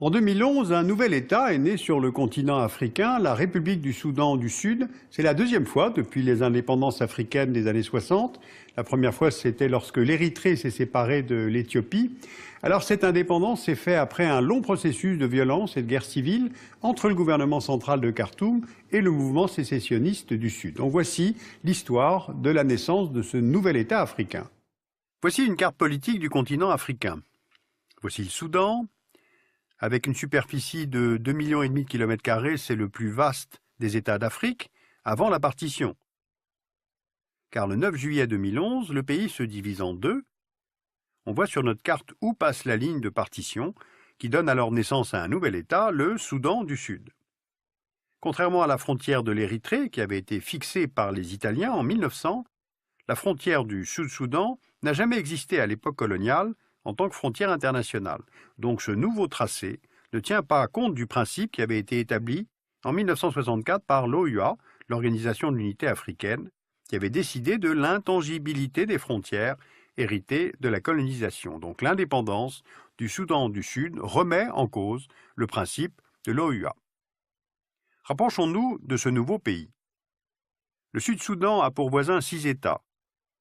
En 2011, un nouvel État est né sur le continent africain, la République du Soudan du Sud. C'est la deuxième fois depuis les indépendances africaines des années 60. La première fois, c'était lorsque l'Érythrée s'est séparée de l'Éthiopie. Alors cette indépendance s'est faite après un long processus de violence et de guerre civile entre le gouvernement central de Khartoum et le mouvement sécessionniste du Sud. Donc voici l'histoire de la naissance de ce nouvel État africain. Voici une carte politique du continent africain. Voici le Soudan. Avec une superficie de 2,5 millions de km², c'est le plus vaste des États d'Afrique avant la partition. Car le 9 juillet 2011, le pays se divise en deux. On voit sur notre carte où passe la ligne de partition, qui donne alors naissance à un nouvel État, le Soudan du Sud. Contrairement à la frontière de l'Érythrée, qui avait été fixée par les Italiens en 1900, la frontière du Sud-Soudan n'a jamais existé à l'époque coloniale en tant que frontière internationale. Donc ce nouveau tracé ne tient pas compte du principe qui avait été établi en 1964 par l'OUA, l'Organisation de l'Unité africaine, qui avait décidé de l'intangibilité des frontières héritées de la colonisation. Donc l'indépendance du Soudan du Sud remet en cause le principe de l'OUA. Rapprochons-nous de ce nouveau pays. Le Sud-Soudan a pour voisin 6 États.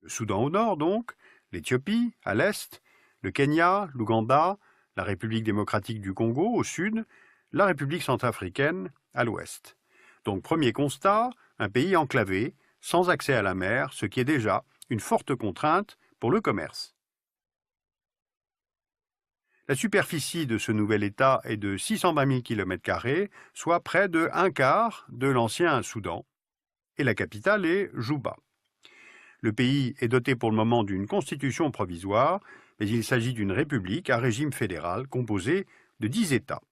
Le Soudan au nord, donc, l'Éthiopie à l'est, le Kenya, l'Ouganda, la République démocratique du Congo au sud, la République centrafricaine à l'ouest. Donc premier constat, un pays enclavé, sans accès à la mer, ce qui est déjà une forte contrainte pour le commerce. La superficie de ce nouvel État est de 620 000 km², soit près de un quart de l'ancien Soudan, et la capitale est Juba. Le pays est doté pour le moment d'une constitution provisoire, mais il s'agit d'une république à régime fédéral composée de 10 États.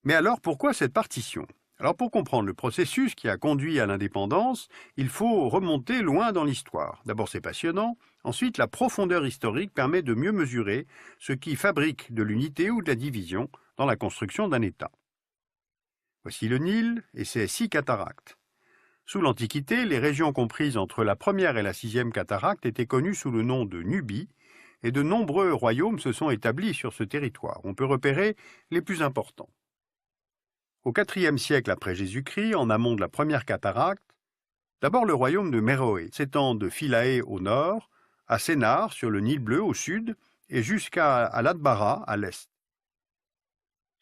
Mais alors pourquoi cette partition? Alors pour comprendre le processus qui a conduit à l'indépendance, il faut remonter loin dans l'histoire. D'abord c'est passionnant, ensuite la profondeur historique permet de mieux mesurer ce qui fabrique de l'unité ou de la division dans la construction d'un État. Voici le Nil et ses 6 cataractes. Sous l'Antiquité, les régions comprises entre la première et la 6e cataracte étaient connues sous le nom de Nubie, et de nombreux royaumes se sont établis sur ce territoire. On peut repérer les plus importants. Au IVe siècle après Jésus-Christ, en amont de la première cataracte, d'abord le royaume de Méroé s'étend de Philae au nord, à Sénar sur le Nil bleu au sud, et jusqu'à Al-Adbara à l'est.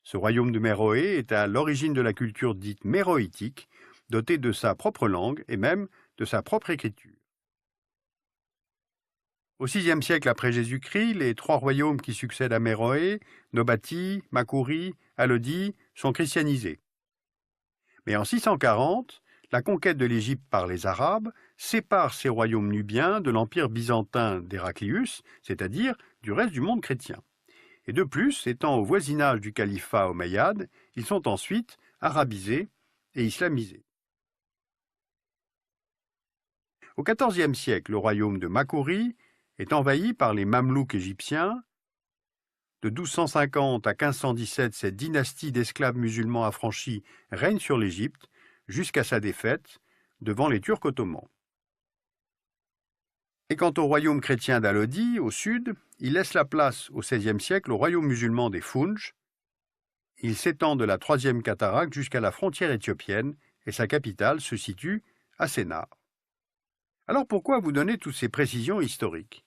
Ce royaume de Méroé est à l'origine de la culture dite méroïtique, doté de sa propre langue et même de sa propre écriture. Au VIe siècle après Jésus-Christ, les 3 royaumes qui succèdent à Méroé, Nobati, Makuri, Alodi, sont christianisés. Mais en 640, la conquête de l'Égypte par les Arabes sépare ces royaumes nubiens de l'empire byzantin d'Héraclius, c'est-à-dire du reste du monde chrétien. Et de plus, étant au voisinage du califat omeyyade, ils sont ensuite arabisés et islamisés. Au XIVe siècle, le royaume de Makuri est envahi par les Mamelouks égyptiens. De 1250 à 1517, cette dynastie d'esclaves musulmans affranchis règne sur l'Égypte jusqu'à sa défaite devant les Turcs ottomans. Et quant au royaume chrétien d'Alodi, au sud, il laisse la place au XVIe siècle au royaume musulman des Founj. Il s'étend de la 3e cataracte jusqu'à la frontière éthiopienne et sa capitale se situe à Sénar. Alors pourquoi vous donner toutes ces précisions historiques?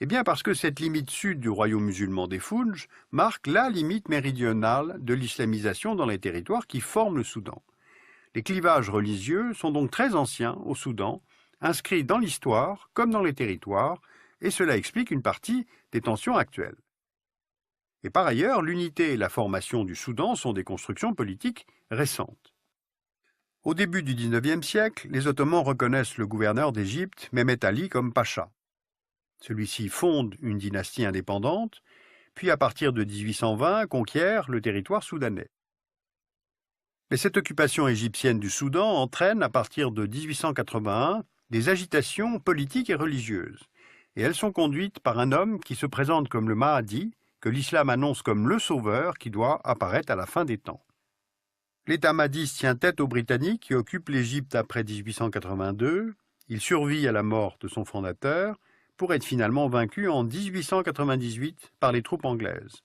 Eh bien parce que cette limite sud du royaume musulman des Founj marque la limite méridionale de l'islamisation dans les territoires qui forment le Soudan. Les clivages religieux sont donc très anciens au Soudan, inscrits dans l'histoire comme dans les territoires, et cela explique une partie des tensions actuelles. Et par ailleurs, l'unité et la formation du Soudan sont des constructions politiques récentes. Au début du XIXe siècle, les Ottomans reconnaissent le gouverneur d'Égypte, Mehmet Ali, comme pacha. Celui-ci fonde une dynastie indépendante, puis à partir de 1820 conquiert le territoire soudanais. Mais cette occupation égyptienne du Soudan entraîne, à partir de 1881, des agitations politiques et religieuses, et elles sont conduites par un homme qui se présente comme le Mahdi, que l'islam annonce comme le sauveur qui doit apparaître à la fin des temps. L'État mahdiste tient tête aux Britanniques qui occupent l'Égypte après 1882. Il survit à la mort de son fondateur pour être finalement vaincu en 1898 par les troupes anglaises.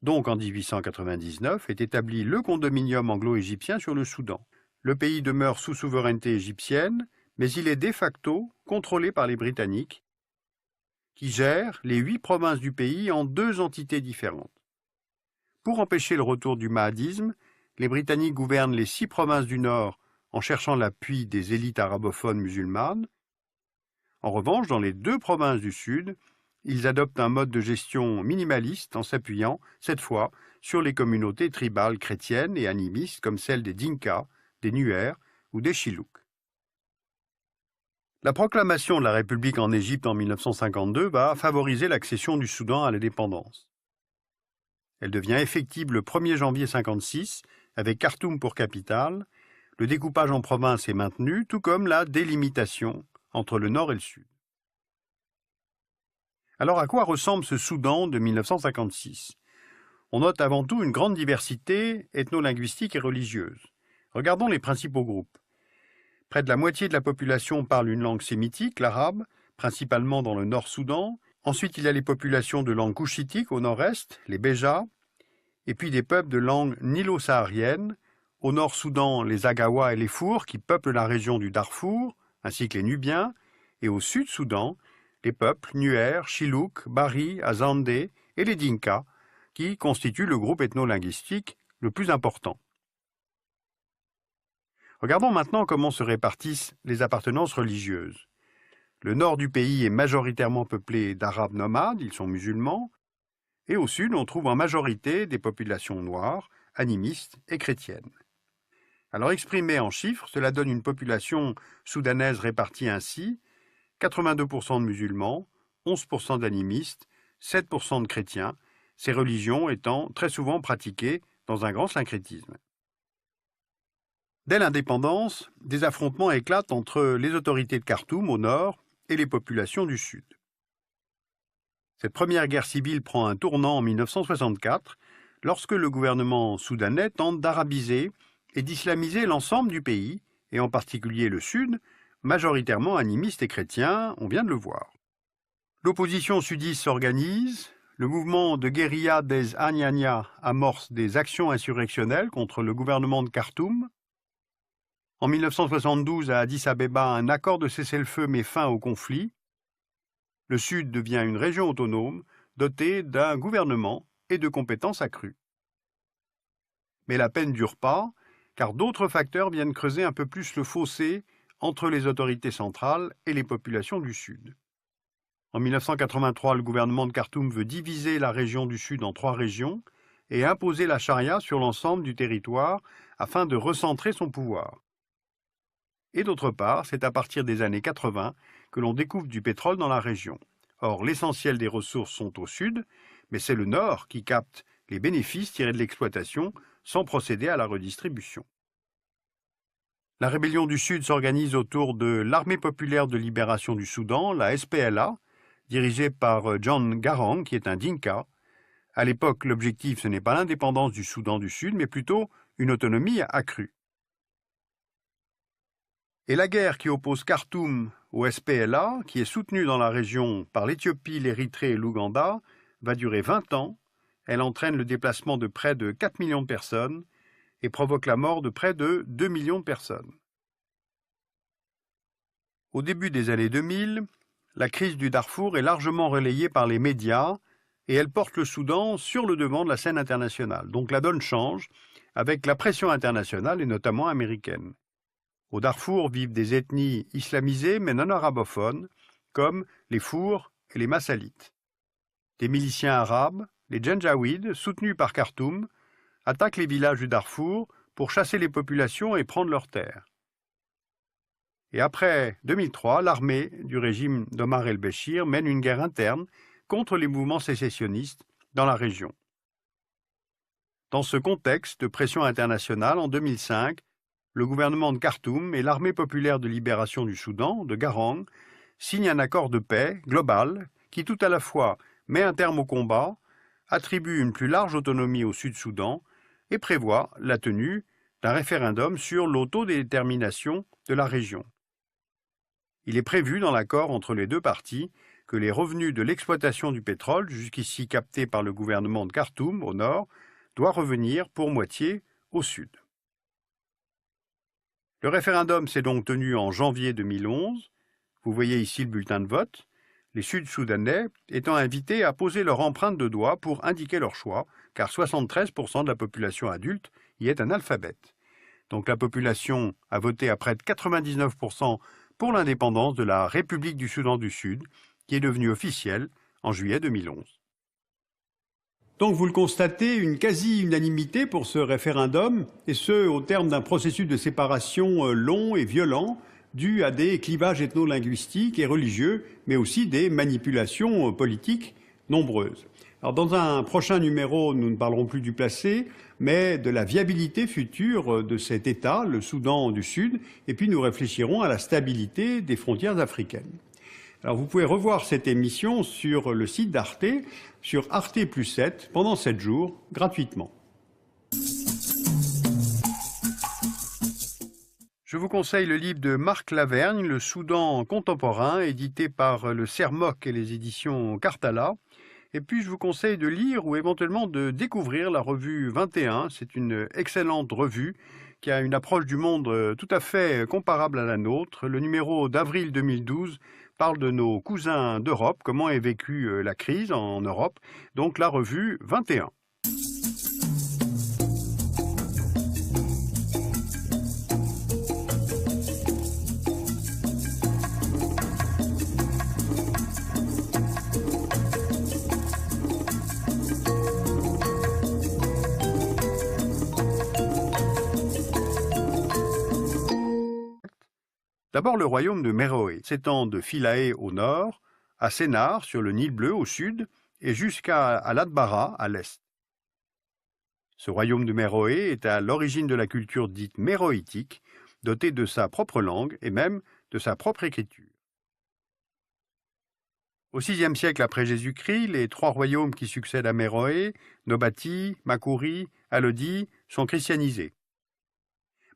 Donc en 1899 est établi le condominium anglo-égyptien sur le Soudan. Le pays demeure sous souveraineté égyptienne, mais il est de facto contrôlé par les Britanniques, qui gèrent les 8 provinces du pays en 2 entités différentes. Pour empêcher le retour du mahadisme, les Britanniques gouvernent les 6 provinces du Nord en cherchant l'appui des élites arabophones musulmanes. En revanche, dans les 2 provinces du Sud, ils adoptent un mode de gestion minimaliste en s'appuyant, cette fois, sur les communautés tribales chrétiennes et animistes comme celles des Dinka, des Nuer ou des Chilouks. La proclamation de la République en Égypte en 1952 va favoriser l'accession du Soudan à l'indépendance. Elle devient effective le 1er janvier 1956, avec Khartoum pour capitale. Le découpage en provinces est maintenu, tout comme la délimitation entre le nord et le sud. Alors à quoi ressemble ce Soudan de 1956 ? On note avant tout une grande diversité ethno-linguistique et religieuse. Regardons les principaux groupes. Près de la moitié de la population parle une langue sémitique, l'arabe, principalement dans le Nord-Soudan. Ensuite, il y a les populations de langue couchitique au nord-est, les Béjas, et puis des peuples de langue nilo-saharienne. Au Nord-Soudan, les Agawa et les Fours qui peuplent la région du Darfour, ainsi que les Nubiens, et au Sud-Soudan, les peuples Nuer, Chilouk, Bari, Azande et les Dinka, qui constituent le groupe ethno-linguistique le plus important. Regardons maintenant comment se répartissent les appartenances religieuses. Le nord du pays est majoritairement peuplé d'Arabes nomades, ils sont musulmans, et au sud on trouve en majorité des populations noires, animistes et chrétiennes. Alors exprimé en chiffres, cela donne une population soudanaise répartie ainsi: 82% de musulmans, 11% d'animistes, 7% de chrétiens, ces religions étant très souvent pratiquées dans un grand syncrétisme. Dès l'indépendance, des affrontements éclatent entre les autorités de Khartoum au nord et les populations du sud. Cette première guerre civile prend un tournant en 1964, lorsque le gouvernement soudanais tente d'arabiser et d'islamiser l'ensemble du pays, et en particulier le sud, majoritairement animiste et chrétien, on vient de le voir. L'opposition sudiste s'organise, le mouvement de guérilla des Anyanya amorce des actions insurrectionnelles contre le gouvernement de Khartoum. En 1972, à Addis Abeba, un accord de cessez-le-feu met fin au conflit. Le Sud devient une région autonome, dotée d'un gouvernement et de compétences accrues. Mais la peine ne dure pas, car d'autres facteurs viennent creuser un peu plus le fossé entre les autorités centrales et les populations du Sud. En 1983, le gouvernement de Khartoum veut diviser la région du Sud en 3 régions et imposer la charia sur l'ensemble du territoire afin de recentrer son pouvoir. Et d'autre part, c'est à partir des années 80 que l'on découvre du pétrole dans la région. Or, l'essentiel des ressources sont au sud, mais c'est le nord qui capte les bénéfices tirés de l'exploitation sans procéder à la redistribution. La rébellion du Sud s'organise autour de l'Armée populaire de libération du Soudan, la SPLA, dirigée par John Garang, qui est un Dinka. À l'époque, l'objectif, ce n'est pas l'indépendance du Soudan du Sud, mais plutôt une autonomie accrue. Et la guerre qui oppose Khartoum au SPLA, qui est soutenue dans la région par l'Éthiopie, l'Érythrée et l'Ouganda, va durer 20 ans. Elle entraîne le déplacement de près de 4 millions de personnes et provoque la mort de près de 2 millions de personnes. Au début des années 2000, la crise du Darfour est largement relayée par les médias et elle porte le Soudan sur le devant de la scène internationale. Donc la donne change avec la pression internationale et notamment américaine. Au Darfour vivent des ethnies islamisées mais non arabophones, comme les Fours et les Massalites. Des miliciens arabes, les Janjaouides, soutenus par Khartoum, attaquent les villages du Darfour pour chasser les populations et prendre leurs terres. Et après 2003, l'armée du régime d'Omar el-Béchir mène une guerre interne contre les mouvements sécessionnistes dans la région. Dans ce contexte de pression internationale, en 2005, le gouvernement de Khartoum et l'Armée populaire de libération du Soudan, de Garang, signent un accord de paix global qui tout à la fois met un terme au combat, attribue une plus large autonomie au Sud-Soudan et prévoit la tenue d'un référendum sur l'autodétermination de la région. Il est prévu dans l'accord entre les 2 parties que les revenus de l'exploitation du pétrole, jusqu'ici captés par le gouvernement de Khartoum, au nord, doivent revenir pour moitié au sud. Le référendum s'est donc tenu en janvier 2011. Vous voyez ici le bulletin de vote. Les Sud-Soudanais étant invités à poser leur empreinte de doigt pour indiquer leur choix, car 73% de la population adulte y est analphabète. Donc la population a voté à près de 99% pour l'indépendance de la République du Soudan du Sud, qui est devenue officielle en juillet 2011. Donc vous le constatez, une quasi-unanimité pour ce référendum, et ce, au terme d'un processus de séparation long et violent, dû à des clivages ethno-linguistiques et religieux, mais aussi des manipulations politiques nombreuses. Alors dans un prochain numéro, nous ne parlerons plus du passé, mais de la viabilité future de cet État, le Soudan du Sud, et puis nous réfléchirons à la stabilité des frontières africaines. Alors vous pouvez revoir cette émission sur le site d'Arte, sur Arte+7, pendant 7 jours, gratuitement. Je vous conseille le livre de Marc Lavergne, Le Soudan contemporain, édité par le CERMOC et les éditions Cartala. Et puis je vous conseille de lire ou éventuellement de découvrir la revue 21. C'est une excellente revue qui a une approche du monde tout à fait comparable à la nôtre. Le numéro d'avril 2012 parle de nos cousins d'Europe, comment est vécue la crise en Europe. Donc la revue 21. D'abord le royaume de Méroé, s'étend de Philae au nord, à Sénar sur le Nil bleu au sud et jusqu'à Al-Adbara à l'est. Ce royaume de Méroé est à l'origine de la culture dite méroïtique, dotée de sa propre langue et même de sa propre écriture. Au VIe siècle après Jésus-Christ, les 3 royaumes qui succèdent à Méroé, Nobati, Makuri, Alodi, sont christianisés.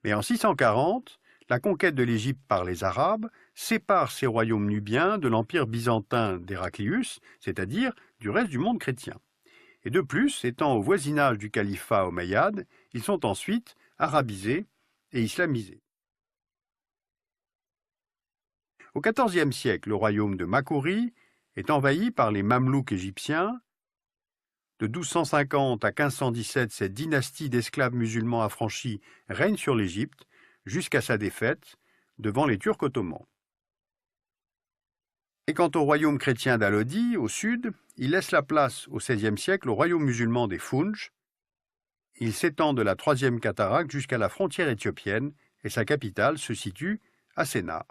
Mais en 640, la conquête de l'Égypte par les Arabes sépare ces royaumes nubiens de l'empire byzantin d'Héraclius, c'est-à-dire du reste du monde chrétien. Et de plus, étant au voisinage du califat omeyyade, ils sont ensuite arabisés et islamisés. Au XIVe siècle, le royaume de Makuri est envahi par les Mamelouks égyptiens. De 1250 à 1517, cette dynastie d'esclaves musulmans affranchis règne sur l'Égypte, jusqu'à sa défaite devant les Turcs ottomans. Et quant au royaume chrétien d'Alodi, au sud, il laisse la place au XVIe siècle au royaume musulman des Founj. Il s'étend de la 3e cataracte jusqu'à la frontière éthiopienne et sa capitale se situe à Sénar.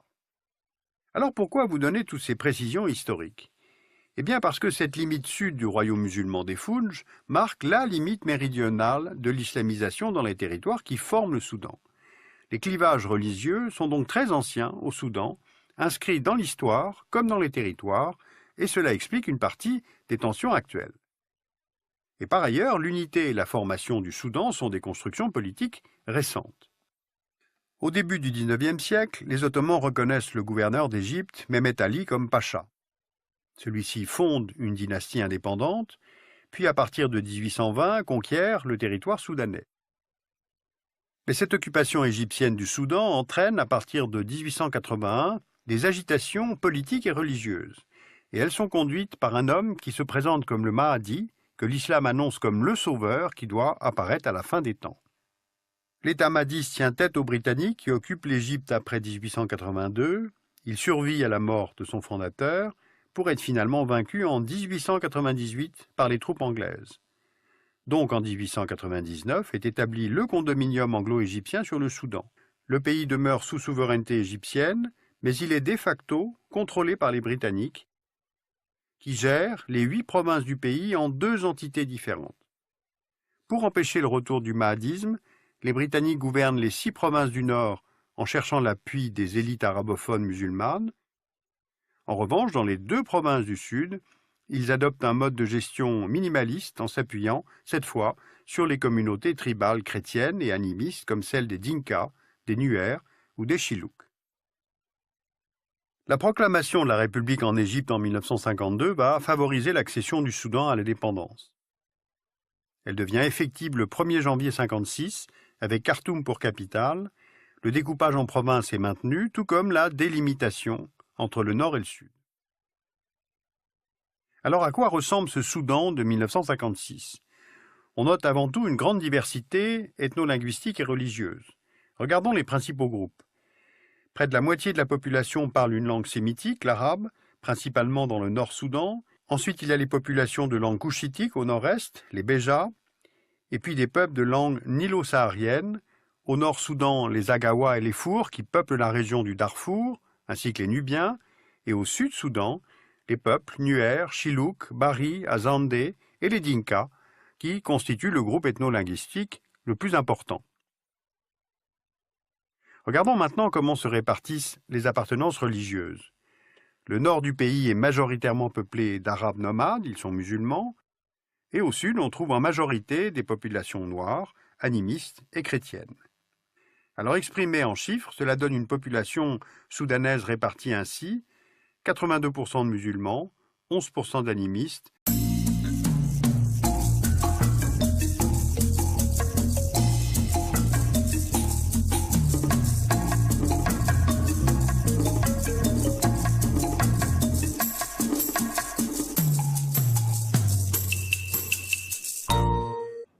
Alors pourquoi vous donner toutes ces précisions historiques? Eh bien parce que cette limite sud du royaume musulman des Founj marque la limite méridionale de l'islamisation dans les territoires qui forment le Soudan. Les clivages religieux sont donc très anciens au Soudan, inscrits dans l'histoire comme dans les territoires, et cela explique une partie des tensions actuelles. Et par ailleurs, l'unité et la formation du Soudan sont des constructions politiques récentes. Au début du XIXe siècle, les Ottomans reconnaissent le gouverneur d'Égypte, Mehmet Ali, comme pacha. Celui-ci fonde une dynastie indépendante, puis à partir de 1820 conquiert le territoire soudanais. Mais cette occupation égyptienne du Soudan entraîne, à partir de 1881, des agitations politiques et religieuses. Et elles sont conduites par un homme qui se présente comme le Mahdi, que l'islam annonce comme le sauveur qui doit apparaître à la fin des temps. L'État mahdiste tient tête aux Britanniques qui occupent l'Égypte après 1882. Il survit à la mort de son fondateur pour être finalement vaincu en 1898 par les troupes anglaises. Donc en 1899 est établi le condominium anglo-égyptien sur le Soudan. Le pays demeure sous souveraineté égyptienne, mais il est de facto contrôlé par les Britanniques, qui gèrent les 8 provinces du pays en 2 entités différentes. Pour empêcher le retour du mahdisme, les Britanniques gouvernent les 6 provinces du Nord en cherchant l'appui des élites arabophones musulmanes. En revanche, dans les 2 provinces du Sud, ils adoptent un mode de gestion minimaliste en s'appuyant, cette fois, sur les communautés tribales chrétiennes et animistes comme celles des Dinka, des Nuer ou des Chiluk. La proclamation de la République en Égypte en 1952 va favoriser l'accession du Soudan à l'indépendance. Elle devient effective le 1er janvier 1956, avec Khartoum pour capitale. Le découpage en provinces est maintenu, tout comme la délimitation entre le nord et le sud. Alors à quoi ressemble ce Soudan de 1956 ? On note avant tout une grande diversité ethno-linguistique et religieuse. Regardons les principaux groupes. Près de la moitié de la population parle une langue sémitique, l'arabe, principalement dans le Nord-Soudan. Ensuite, il y a les populations de langue couchitique au nord-est, les Béjas, et puis des peuples de langue nilo-saharienne. Au Nord-Soudan, les Agawa et les Fours qui peuplent la région du Darfour, ainsi que les Nubiens. Et au Sud-Soudan, les peuples Nuer, Chiluk, Bari, Azande et les Dinka, qui constituent le groupe ethno-linguistique le plus important. Regardons maintenant comment se répartissent les appartenances religieuses. Le nord du pays est majoritairement peuplé d'Arabes nomades, ils sont musulmans, et au sud on trouve en majorité des populations noires, animistes et chrétiennes. Alors exprimé en chiffres, cela donne une population soudanaise répartie ainsi, 82% de musulmans, 11% d'animistes,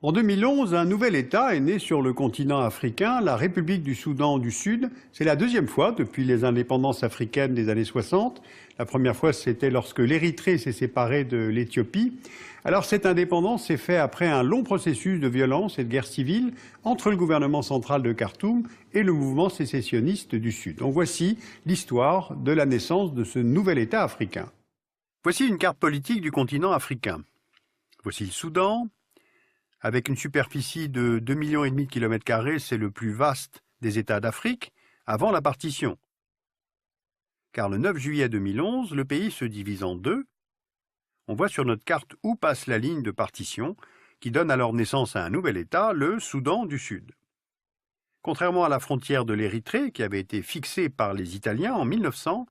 En 2011, un nouvel État est né sur le continent africain, la République du Soudan du Sud. C'est la deuxième fois depuis les indépendances africaines des années 60. La première fois, c'était lorsque l'Érythrée s'est séparée de l'Éthiopie. Alors cette indépendance s'est faite après un long processus de violence et de guerre civile entre le gouvernement central de Khartoum et le mouvement sécessionniste du Sud. Donc voici l'histoire de la naissance de ce nouvel État africain. Voici une carte politique du continent africain. Voici le Soudan. Avec une superficie de 2,5 millions de km², c'est le plus vaste des États d'Afrique avant la partition. Car le 9 juillet 2011, le pays se divise en deux. On voit sur notre carte où passe la ligne de partition, qui donne alors naissance à un nouvel État, le Soudan du Sud. Contrairement à la frontière de l'Érythrée, qui avait été fixée par les Italiens en 1900,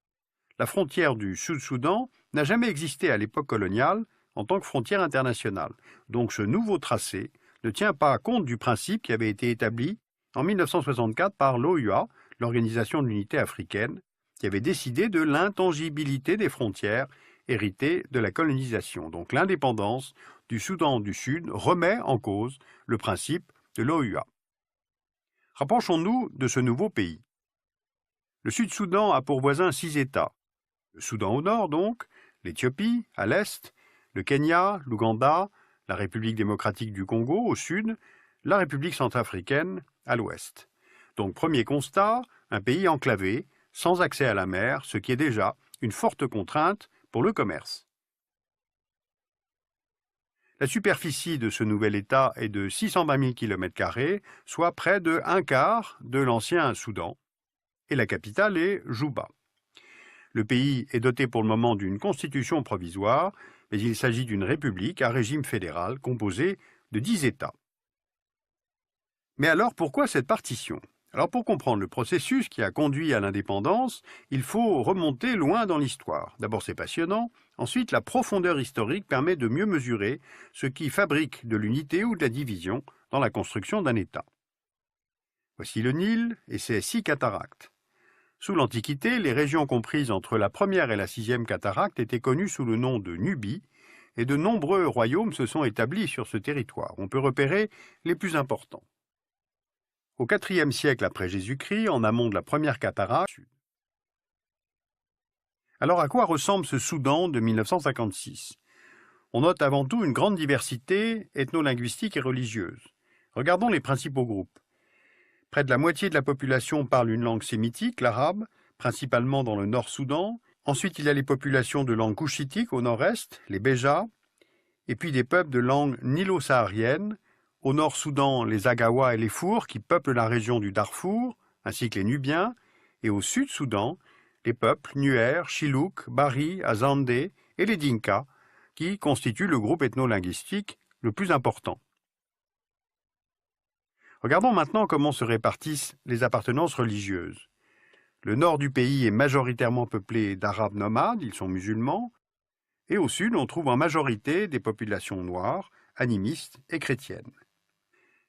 la frontière du Sud-Soudan n'a jamais existé à l'époque coloniale, en tant que frontière internationale. Donc ce nouveau tracé ne tient pas compte du principe qui avait été établi en 1964 par l'OUA, l'Organisation de l'Unité africaine, qui avait décidé de l'intangibilité des frontières héritées de la colonisation. Donc l'indépendance du Soudan du Sud remet en cause le principe de l'OUA. Rapprochons-nous de ce nouveau pays. Le Sud-Soudan a pour voisins 6 États. Le Soudan au nord donc, l'Éthiopie à l'est, le Kenya, l'Ouganda, la République démocratique du Congo au sud, la République centrafricaine à l'ouest. Donc premier constat, un pays enclavé, sans accès à la mer, ce qui est déjà une forte contrainte pour le commerce. La superficie de ce nouvel État est de 620 000 km², soit près de un quart de l'ancien Soudan, et la capitale est Juba. Le pays est doté pour le moment d'une constitution provisoire, mais il s'agit d'une république à régime fédéral composé de 10 États. Mais alors pourquoi cette partition ? Alors pour comprendre le processus qui a conduit à l'indépendance, il faut remonter loin dans l'histoire. D'abord c'est passionnant, ensuite la profondeur historique permet de mieux mesurer ce qui fabrique de l'unité ou de la division dans la construction d'un État. Voici le Nil et ses 6 cataractes. Sous l'Antiquité, les régions comprises entre la première et la 6e cataracte étaient connues sous le nom de Nubie, et de nombreux royaumes se sont établis sur ce territoire. On peut repérer les plus importants. Au IVe siècle après Jésus-Christ, en amont de la première cataracte. Alors à quoi ressemble ce Soudan de 1956 ? On note avant tout une grande diversité ethno-linguistique et religieuse. Regardons les principaux groupes. Près de la moitié de la population parle une langue sémitique, l'arabe, principalement dans le Nord-Soudan. Ensuite, il y a les populations de langue couchitique au nord-est, les Béjas, et puis des peuples de langue nilo-saharienne. Au Nord-Soudan, les Agawa et les Fours qui peuplent la région du Darfour, ainsi que les Nubiens. Et au Sud-Soudan, les peuples Nuer, Chiluk, Bari, Azande et les Dinka, qui constituent le groupe ethno-linguistique le plus important. Regardons maintenant comment se répartissent les appartenances religieuses. Le nord du pays est majoritairement peuplé d'Arabes nomades, ils sont musulmans, et au sud, on trouve en majorité des populations noires, animistes et chrétiennes.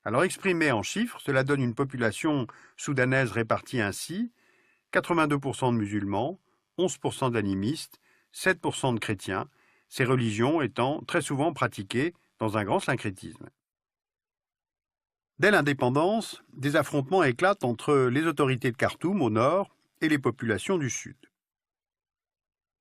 Alors exprimé en chiffres, cela donne une population soudanaise répartie ainsi: 82% de musulmans, 11% d'animistes, 7% de chrétiens, ces religions étant très souvent pratiquées dans un grand syncrétisme. Dès l'indépendance, des affrontements éclatent entre les autorités de Khartoum au nord et les populations du sud.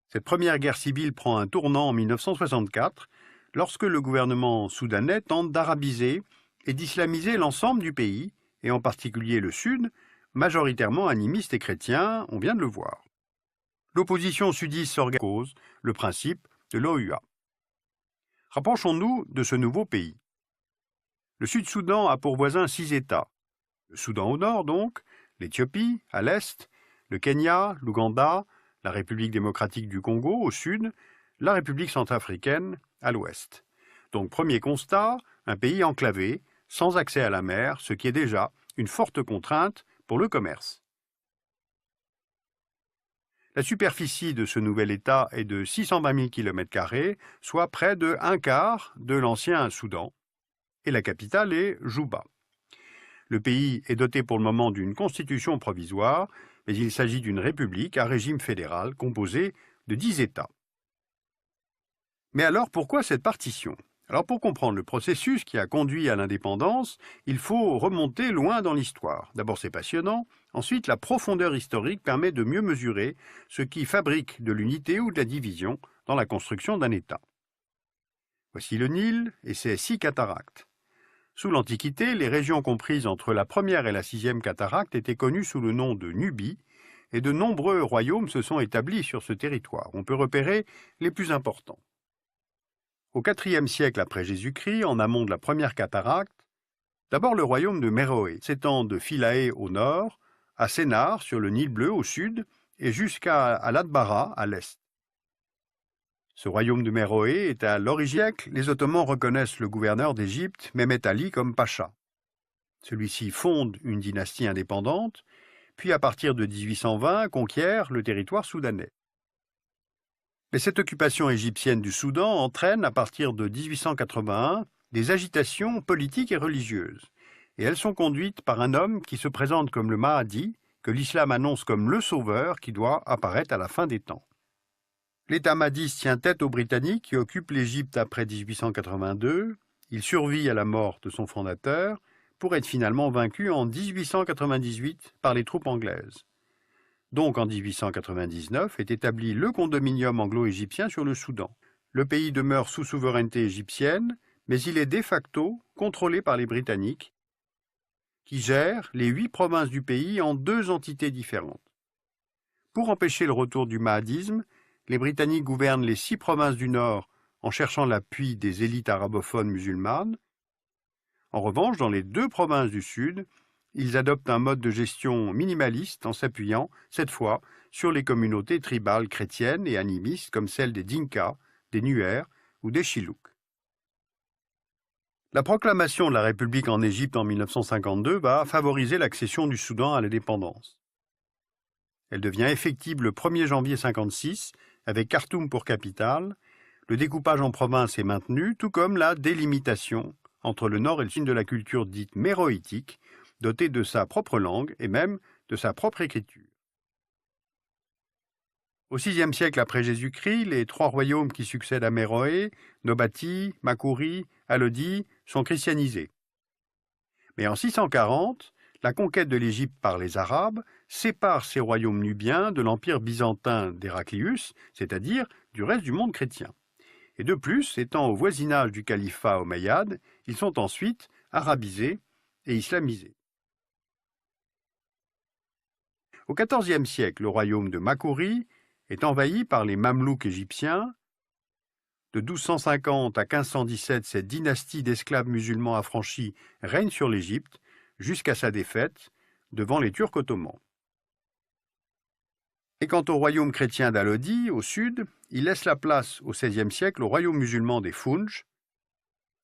Cette première guerre civile prend un tournant en 1964, lorsque le gouvernement soudanais tente d'arabiser et d'islamiser l'ensemble du pays, et en particulier le sud, majoritairement animiste et chrétien, on vient de le voir. L'opposition sudiste s'organise, le principe de l'OUA. Rapprochons-nous de ce nouveau pays. Le Sud-Soudan a pour voisins 6 États. Le Soudan au nord, donc, l'Éthiopie à l'est, le Kenya, l'Ouganda, la République démocratique du Congo au sud, la République centrafricaine à l'ouest. Donc, premier constat, un pays enclavé, sans accès à la mer, ce qui est déjà une forte contrainte pour le commerce. La superficie de ce nouvel État est de 620 000 km², soit près de un quart de l'ancien Soudan, et la capitale est Juba. Le pays est doté pour le moment d'une constitution provisoire, mais il s'agit d'une république à régime fédéral composée de 10 États. Mais alors pourquoi cette partition ? Alors pour comprendre le processus qui a conduit à l'indépendance, il faut remonter loin dans l'histoire. D'abord c'est passionnant, ensuite la profondeur historique permet de mieux mesurer ce qui fabrique de l'unité ou de la division dans la construction d'un État. Voici le Nil et ses 6 cataractes. Sous l'Antiquité, les régions comprises entre la première et la 6e cataracte étaient connues sous le nom de Nubie, et de nombreux royaumes se sont établis sur ce territoire. On peut repérer les plus importants. Au IVe siècle après Jésus-Christ, en amont de la première cataracte, d'abord le royaume de Méroé, s'étend de Philae au nord, à Sénar sur le Nil bleu au sud, et jusqu'à Al-Adbara à l'est. Ce royaume de Méroé est à l'origine. Les Ottomans reconnaissent le gouverneur d'Égypte, Mehmet Ali, comme pacha. Celui-ci fonde une dynastie indépendante, puis à partir de 1820 conquiert le territoire soudanais. Mais cette occupation égyptienne du Soudan entraîne à partir de 1881 des agitations politiques et religieuses, et elles sont conduites par un homme qui se présente comme le Mahdi, que l'islam annonce comme le sauveur qui doit apparaître à la fin des temps. L'État mahdiste tient tête aux Britanniques qui occupent l'Égypte après 1882. Il survit à la mort de son fondateur pour être finalement vaincu en 1898 par les troupes anglaises. Donc en 1899 est établi le condominium anglo-égyptien sur le Soudan. Le pays demeure sous souveraineté égyptienne, mais il est de facto contrôlé par les Britanniques, qui gèrent les 8 provinces du pays en 2 entités différentes. Pour empêcher le retour du mahdisme, les Britanniques gouvernent les 6 provinces du Nord en cherchant l'appui des élites arabophones musulmanes. En revanche, dans les 2 provinces du Sud, ils adoptent un mode de gestion minimaliste en s'appuyant, cette fois, sur les communautés tribales chrétiennes et animistes comme celles des Dinka, des Nuer ou des Chilouks. La proclamation de la République en Égypte en 1952 va favoriser l'accession du Soudan à l'indépendance. Elle devient effective le 1er janvier 1956, avec Khartoum pour capitale. Le découpage en provinces est maintenu, tout comme la délimitation entre le nord et le sud de la culture dite méroïtique, dotée de sa propre langue et même de sa propre écriture. Au VIe siècle après Jésus-Christ, les 3 royaumes qui succèdent à Méroé, Nobati, Makuri, Alodi, sont christianisés. Mais en 640, la conquête de l'Égypte par les Arabes sépare ces royaumes nubiens de l'empire byzantin d'Héraclius, c'est-à-dire du reste du monde chrétien. Et de plus, étant au voisinage du califat omeyyade, ils sont ensuite arabisés et islamisés. Au XIVe siècle, le royaume de Makuri est envahi par les Mamelouks égyptiens. De 1250 à 1517, cette dynastie d'esclaves musulmans affranchis règne sur l'Égypte, jusqu'à sa défaite devant les Turcs ottomans. Et quant au royaume chrétien d'Alodi, au sud, il laisse la place au XVIe siècle au royaume musulman des Founj.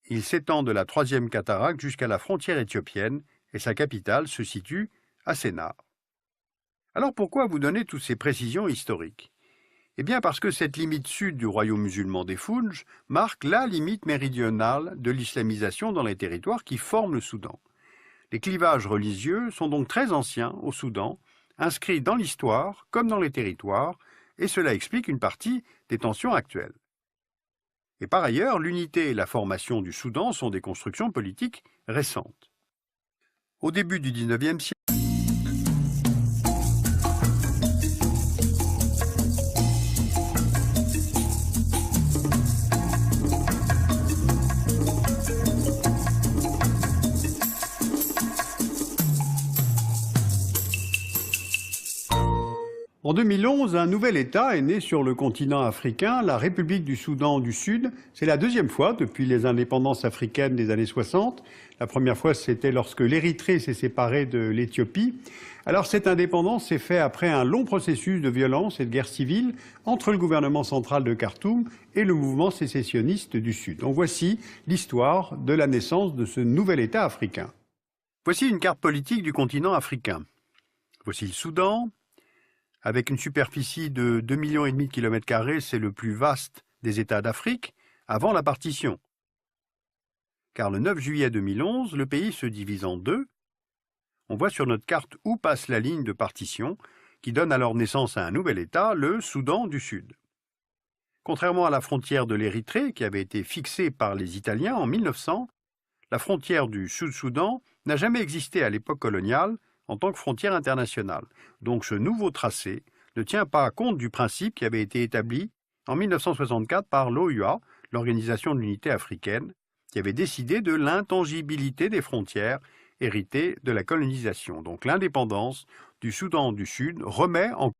Il s'étend de la 3e cataracte jusqu'à la frontière éthiopienne et sa capitale se situe à Sénar. Alors pourquoi vous donner toutes ces précisions historiques? Eh bien parce que cette limite sud du royaume musulman des Foudj marque la limite méridionale de l'islamisation dans les territoires qui forment le Soudan. Les clivages religieux sont donc très anciens au Soudan, inscrits dans l'histoire comme dans les territoires, et cela explique une partie des tensions actuelles. Et par ailleurs, l'unité et la formation du Soudan sont des constructions politiques récentes. Au début du XIXe siècle, en 2011, un nouvel État est né sur le continent africain, la République du Soudan du Sud. C'est la deuxième fois depuis les indépendances africaines des années 60. La première fois, c'était lorsque l'Érythrée s'est séparée de l'Éthiopie. Alors cette indépendance s'est faite après un long processus de violence et de guerre civile entre le gouvernement central de Khartoum et le mouvement sécessionniste du Sud. Donc voici l'histoire de la naissance de ce nouvel État africain. Voici une carte politique du continent africain. Voici le Soudan. Avec une superficie de 2,5 millions de km², c'est le plus vaste des États d'Afrique avant la partition. Car le 9 juillet 2011, le pays se divise en deux. On voit sur notre carte où passe la ligne de partition, qui donne alors naissance à un nouvel État, le Soudan du Sud. Contrairement à la frontière de l'Érythrée, qui avait été fixée par les Italiens en 1900, la frontière du Sud-Soudan n'a jamais existé à l'époque coloniale en tant que frontière internationale. Donc ce nouveau tracé ne tient pas compte du principe qui avait été établi en 1964 par l'OUA, l'Organisation de l'Unité africaine, qui avait décidé de l'intangibilité des frontières héritées de la colonisation. Donc l'indépendance du Soudan du Sud remet en